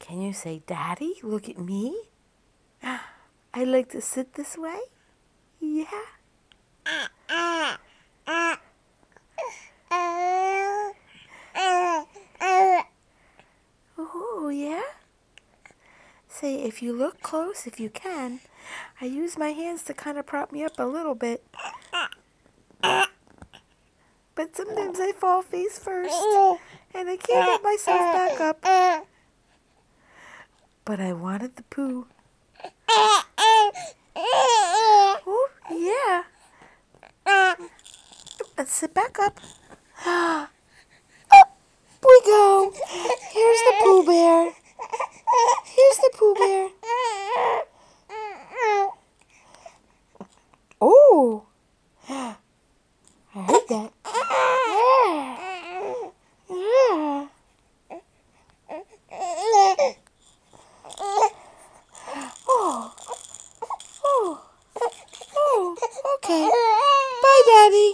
Can you say, Daddy, look at me? I like to sit this way? Yeah. Oh, yeah? Say, if you look close, if you can, I use my hands to kind of prop me up a little bit. But sometimes I fall face first, and I can't get myself back up. But I wanted the poo. Oh, yeah. Let's sit back up. Up we go. Here's the Pooh Bear. Here's the Pooh Bear. Oh, I heard that. Yeah. Oh, oh, oh, okay. Bye, Daddy.